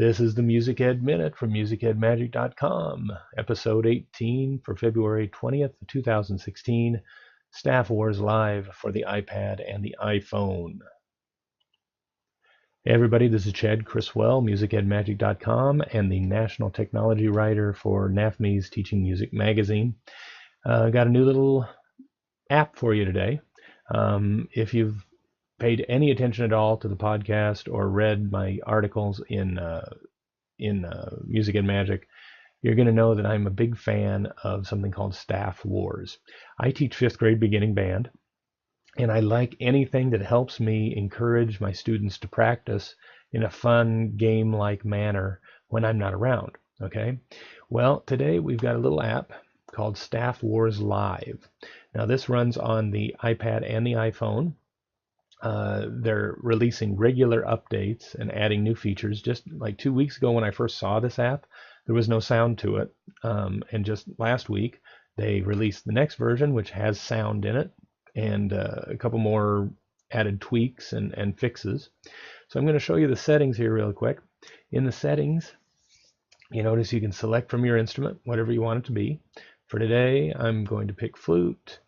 This is the Music Ed Minute from musicedmagic.com, episode 18 for February 20th, 2016, Staff Wars Live for the iPad and the iPhone. Hey everybody, this is Chad Criswell, musicedmagic.com, and the national technology writer for NAFME's Teaching Music magazine. Got a new little app for you today. If you've paid any attention at all to the podcast or read my articles in Music Ed Magic, you're going to know that I'm a big fan of something called Staff Wars. I teach 5th grade beginning band, and I like anything that helps me encourage my students to practice in a fun game-like manner when I'm not around. Okay? Well, today we've got a little app called Staff Wars Live. Now this runs on the iPad and the iPhone. They're releasing regular updates and adding new features. Just like 2 weeks ago when I first saw this app, there was no sound to it. And just last week, they released the next version, which has sound in it, and a couple more added tweaks and fixes. So I'm going to show you the settings here real quick. In the settings, you notice you can select from your instrument whatever you want it to be. For today, I'm going to pick flute.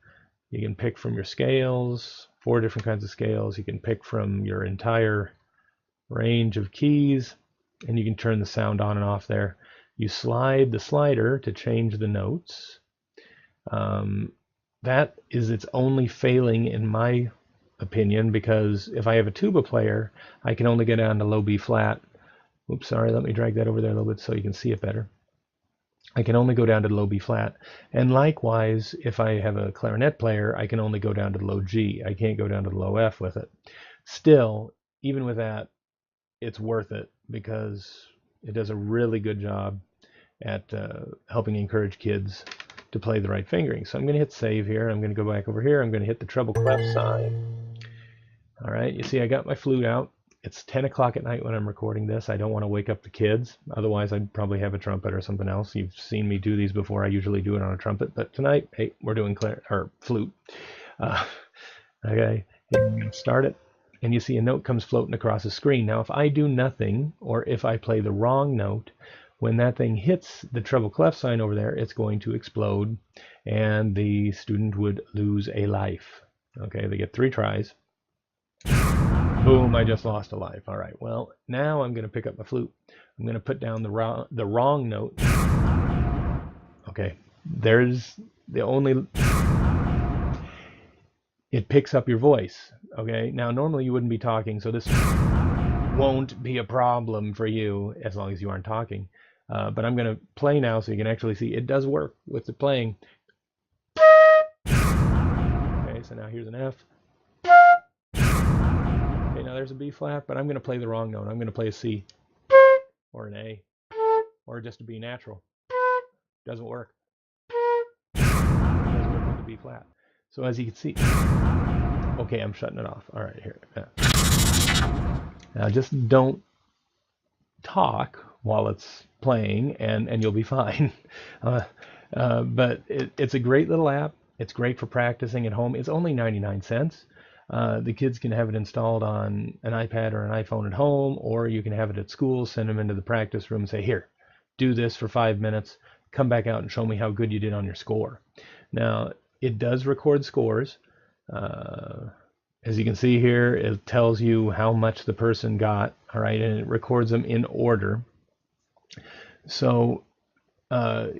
You can pick from your scales, 4 different kinds of scales. You can pick from your entire range of keys, and you can turn the sound on and off there. You slide the slider to change the notes. That is its only failing in my opinion, because if I have a tuba player, I can only get down to low B flat. Oops, sorry, let me drag that over there a little bit so you can see it better. I can only go down to low B flat. And likewise, if I have a clarinet player, I can only go down to low G. I can't go down to low F with it. Still, even with that, it's worth it because it does a really good job at helping encourage kids to play the right fingering. So I'm going to hit save here. I'm going to go back over here. I'm going to hit the treble clef sign. All right, you see I got my flute out. It's 10 o'clock at night when I'm recording this. I don't want to wake up the kids. Otherwise, I'd probably have a trumpet or something else. You've seen me do these before. I usually do it on a trumpet. But tonight, hey, we're doing flute. Okay, I'm going to start it. And you see a note comes floating across the screen. Now, if I do nothing, or if I play the wrong note, when that thing hits the treble clef sign over there, it's going to explode, and the student would lose a life. Okay, they get 3 tries. Boom, I just lost a life. All right, well, now I'm going to pick up my flute. I'm going to put down the wrong note. Okay, there's the only... It picks up your voice. Okay, now normally you wouldn't be talking, so this won't be a problem for you as long as you aren't talking. But I'm going to play now so you can actually see it does work with the playing. Okay, so now here's an F. Okay, now there's a B flat, but I'm going to play the wrong note. I'm going to play a C or an A or just a B natural. Doesn't work. It doesn't work with the B flat. So as you can see, okay, I'm shutting it off. All right, here. Now just don't talk while it's playing, and you'll be fine. But it's a great little app. It's great for practicing at home. It's only 99 cents. The kids can have it installed on an iPad or an iPhone at home, or you can have it at school, send them into the practice room and say, here, do this for 5 minutes, come back out and show me how good you did on your score. Now, it does record scores. As you can see here, it tells you how much the person got, all right, and it records them in order. So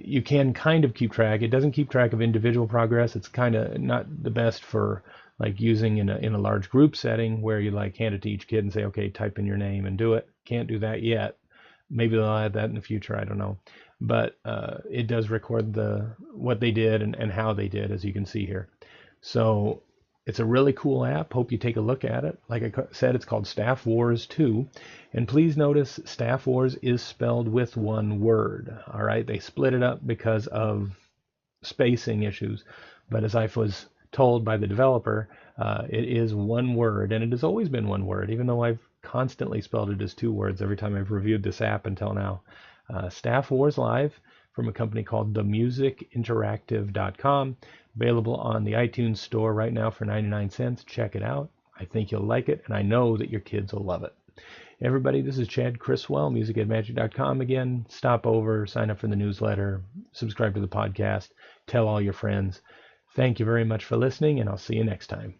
you can kind of keep track. It doesn't keep track of individual progress. It's kind of not the best for like using in a large group setting where you like hand it to each kid and say, okay, type in your name and do it. Can't do that yet. Maybe they'll add that in the future. I don't know. But it does record what they did and how they did, as you can see here. So it's a really cool app. Hope you take a look at it. Like I said, it's called Staff Wars 2. And please notice Staff Wars is spelled with one word. All right, they split it up because of spacing issues. But as I was told by the developer, it is one word, and it has always been one word, even though I've constantly spelled it as 2 words every time I've reviewed this app until now. Staff Wars Live from a company called themusicinteractive.com, available on the iTunes store right now for 99 cents. Check it out. I think you'll like it, and I know that your kids will love it. Everybody, this is Chad Criswell, musicatmagic.com again. Stop over, sign up for the newsletter, subscribe to the podcast, tell all your friends. Thank you very much for listening, and I'll see you next time.